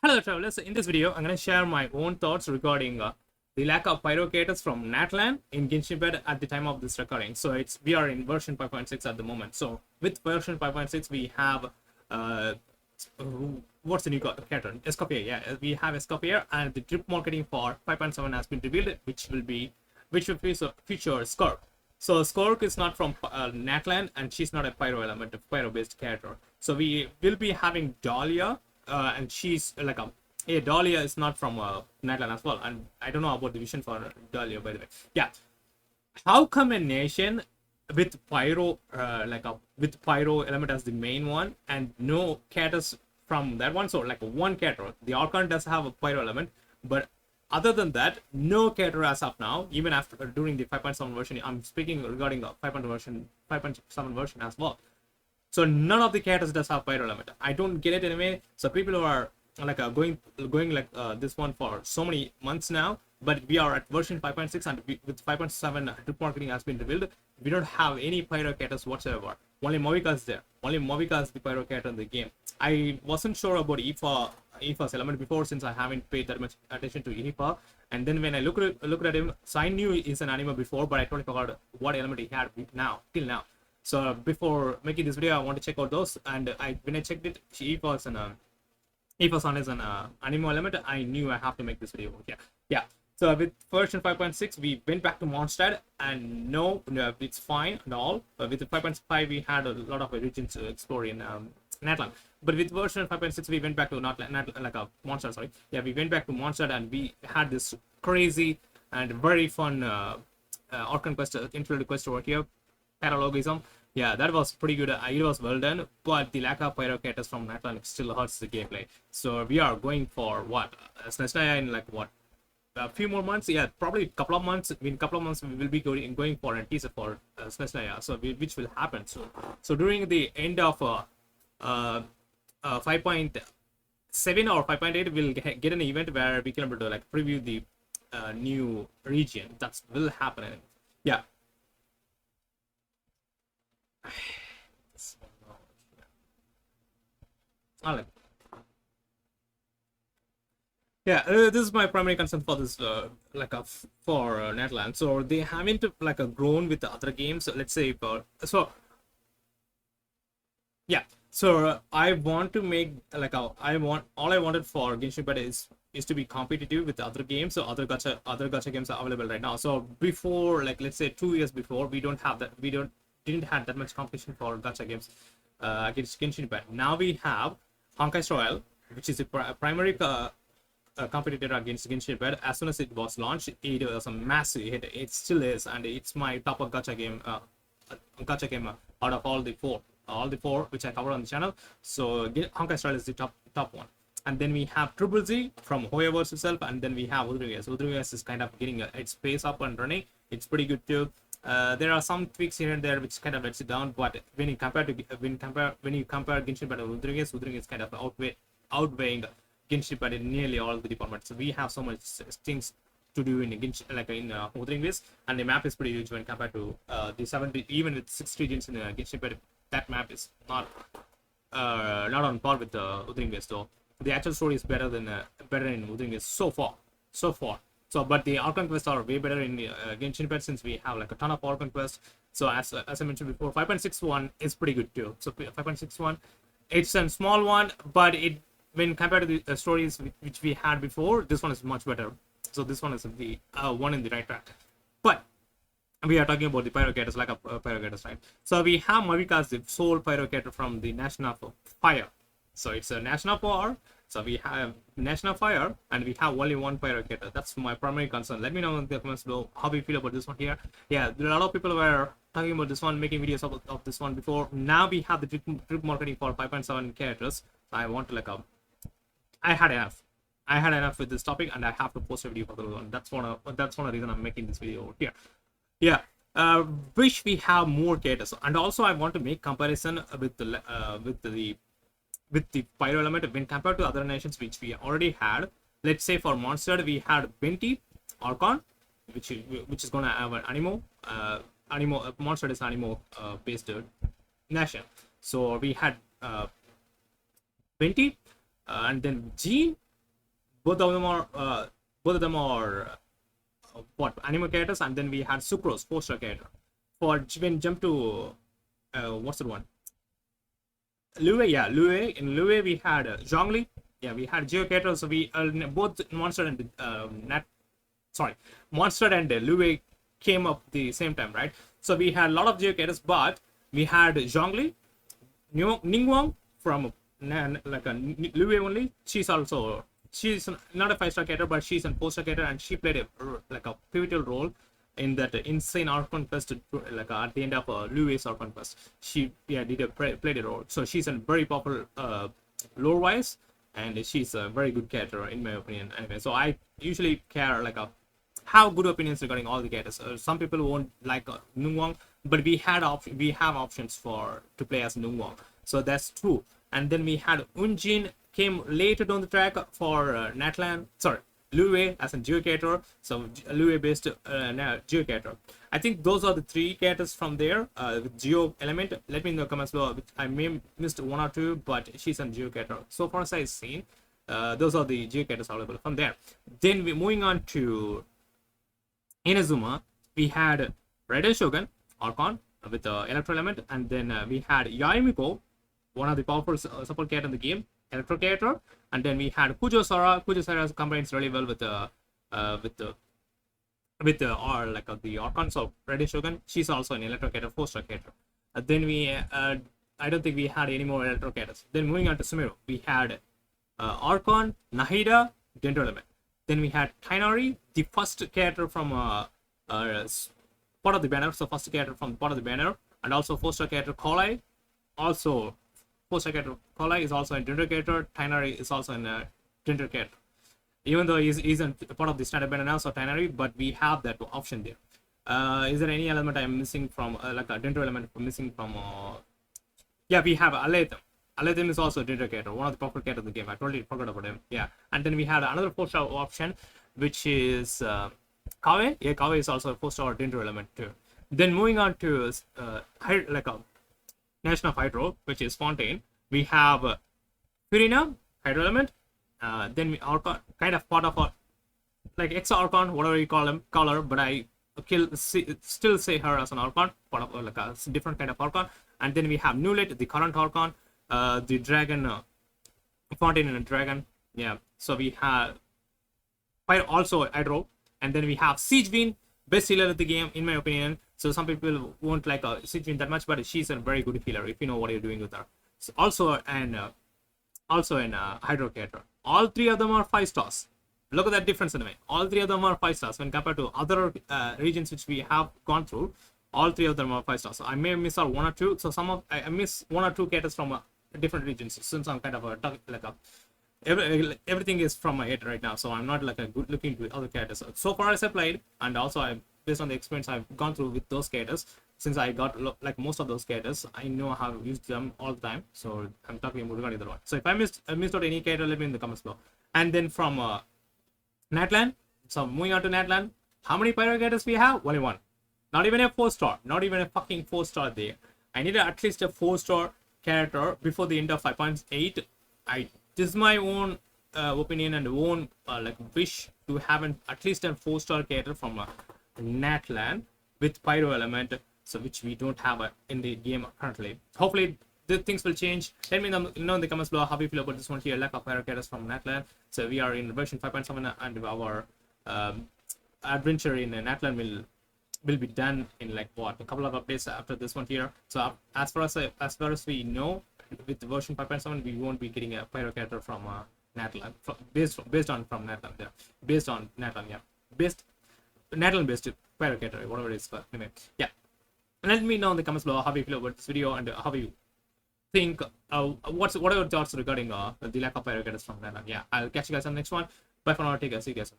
Hello travelers, in this video I'm going to share my own thoughts regarding the lack of pyro characters from Natlan in Genshin Bed at the time of this recording. So we are in version 5.6 at the moment. So with version 5.6 we have what's the new character? Escopier. Yeah, we have Escopier, and the drip marketing for 5.7 has been revealed, which will feature Skirk. So Skirk is not from Natlan, and she's not a pyro element, a pyro based character. So we will be having Dahlia, and she's like Dahlia is not from Natlan as well, and I don't know about the vision for Dahlia, by the way. Yeah, how come a nation with pyro with pyro element as the main one and no characters from that one? So like one character, the Archon does have a pyro element, but other than that, no character as of now, even after during the 5.7 version. I'm speaking regarding the 5.7 version as well. So none of the characters does have pyro element. I don't get it anyway. So people who are like going like this one for so many months now, but we are at version 5.6, and with 5.7 drip marketing has been revealed, we don't have any pyro characters whatsoever. Only Movika is there. Only Movika is the pyro character in the game. I wasn't sure about Aoife's element before, since I haven't paid that much attention to Aoife. And then when I looked at him, so I knew he's an anime before, but I totally forgot what element he had till now. So before making this video, I want to check out those, and when I checked it, Aoife is an anime element. I knew I have to make this video. Yeah. So with version 5.6, we went back to Mondstadt, and no, it's fine and all. But with the 5.5, we had a lot of regions to explore in Natlan. But with version 5.6, we went back to Mondstadt. Sorry, yeah, we went back to Mondstadt, and we had this crazy and very fun Archon quest, infield quest over here, paralogism. Yeah, that was pretty good. It was well done, but the lack of pyro characters from Natlan still hurts the gameplay. So we are going for what? Snezhnaya in like what? A few more months? Yeah, probably a couple of months. In a couple of months, we will be going for a teaser for Snezhnaya, so which will happen soon. So during the end of 5.7 or 5.8, we'll get an event where we can able to like preview the new region. That will happen. Yeah. Yeah, this is my primary concern for this for Natlan. So they haven't grown with the other games. So let's say I want to make all I wanted for Genshin Impact is to be competitive with the other games. So other gacha games are available right now. So before, like let's say 2 years before, we didn't have that much competition for gacha games against Genshin Impact. Now we have Honkai Royal, which is a primary competitor against Genshin Impact. As soon as it was launched, it was a massive hit. It still is, and it's my top of gacha game out of all the four which I cover on the channel. So Honkai Royal is the top one. And then we have Triple Z from Hoyoverse itself, and then we have Udrigas. Udrigas is kind of getting its pace up and running. It's pretty good too. There are some tweaks here and there which kind of lets it down, but when you compare Genshin Impact with Udrigas kind of outweighing Genshin Impact in nearly all the departments. So we have so much things to do in Genshin, Udrigas, and the map is pretty huge when compared to the 70, even with 6 regions in Genshin Impact. That map is not on par with Udrigas though. The actual story is better in Udrigas so far. So, but the Archon quests are way better in Genshin Impact, since we have like a ton of Archon quests. So as I mentioned before, 5.61 is pretty good too. So 5.61, it's a small one, but when compared to the stories which we had before, this one is much better. So this one is the one in the right track. But we are talking about the pyro characters, like a pyro characters, right? So we have Movika as the sole pyro character from the Nation of Fire. So it's a Nation of War. So we have Nation of Fire, and we have only one pyro character. That's my primary concern. Let me know in the comments below how you feel about this one here. Yeah, there are a lot of people were talking about this one, making videos of this one before. Now we have the drip marketing for 5.7 characters. I want to I had enough with this topic, and I have to post a video for the one. That's one reason I'm making this video over here. Yeah, wish we have more characters, and also I want to make comparison with the pyro element when compared to other nations which we already had. Let's say for Mondstadt we had Binti Archon, which is gonna have an animo. Mondstadt is animo based nation. So we had Binti, and then Jean, both of them are what anime characters, and then we had Sucrose, 4-star character. For when jump to what's the one? Lue, yeah, Lue. In Lue we had Zhongli. Yeah, we had Geo characters. So we both Monster and Monster and Lue came up the same time, right? So we had a lot of Geo characters, but we had Zhongli, Ningguang from like a Lue only. She's not a 5-star character, but she's a 4-star character, and she played a pivotal role in that insane Archon quest, like at the end of Lue's Archon quest. She played a role. So she's a very popular lore wise, and she's a very good character in my opinion. Anyway, so I usually care have good opinions regarding all the characters. Some people won't like Nungguang, but we have options to play as Nungguang, so that's true. And then we had Unjin came later down the track for Lue as a Geo character, so Lue based Geo character. I think those are the 3 characters from there with Geo element. Let me in the comments below. I may missed 1 or 2, but she's a Geo character. So far as I've seen, those are the Geo characters available from there. Then we're moving on to Inazuma. We had Red Shogun Archon with the Electro element, and then we had Yaimiko, one of the powerful support character in the game, Electro character. And then we had Kujo Sara. Kujo Sara combines really well with the Archon. So Red Shogun, she's also an Electro character, 4-star character. Then we I don't think we had any more Electro characters. Then moving on to Sumeru, we had Archon, Nahida, Dendro element. Then we had Tainari, the first character from part of the banner. So first character from part of the banner, and also 4-star character Kolai. Also 4-star character Kolai is also a Dendro character. Tainari is also a Dendro character. Even though he isn't part of the standard banner now, so Tainari, but we have that option there. Is there any element I'm missing from, like a Dendro element missing from? Yeah, we have Aletham. Aletham is also a Dendro character, one of the popular characters of the game. I totally forgot about him. Yeah, and then we had another 4-star option, which is Kawe. Yeah, Kawe is also a 4-star Dendro element too. Then moving on to National Hydro, which is Fontaine. We have Furina, Hydro element. Then we Archon, kind of part of like Ex Archon, whatever you call her, but I still say her as an Archon, part of like a different kind of Archon. And then we have Nulet, the current Archon, the Dragon, Fontaine and a Dragon. Yeah, so we have Pyro, also Hydro. And then we have Siege Bean, best healer of the game, in my opinion. So some people won't like Siege Bean that much, but she's a very good healer if you know what you're doing with her. So also an Hydro character. All 3 of them are 5 stars. Look at that difference in a way. All 3 of them are 5 stars when compared to other regions which we have gone through. All 3 of them are 5 stars. So I may miss out 1 or 2. So I miss 1 or 2 characters from different regions, since I'm kind of everything is from my head right now. So I'm not like a good looking with other characters. So far as I played, and also based on the experience I've gone through with those characters, since I got like most of those characters, I know how to use them all the time. So I'm talking about regarding that one. So if I missed out any character, let me in the comments below. And then from Natlan, so moving on to Natlan, how many Pyro characters we have? Only 1. Not even a 4-star. Not even a fucking 4-star there. I needed at least a 4-star character before the end of 5.8. This is my own opinion and own wish to have at least a 4-star character from Natlan with Pyro element, so which we don't have in the game currently. Hopefully the things will change. Let me know in the comments below how you feel about this one here, lack of Pyro characters from Natlan. So we are in version 5.7, and our adventure in Natlan will be done in like what, a couple of updates after this one here. So as far as we know, with version 5.7 we won't be getting a Pyro character from Natlan, based on Natlan there, based on Natlan, yeah, Natlan based Pyro character, whatever it is. But anyway, yeah, let me know in the comments below how you feel about this video, and how you think what are your thoughts regarding the lack of Pyro characters from Natlan. Yeah, I'll catch you guys on the next one. Bye for now. Take care. See you guys.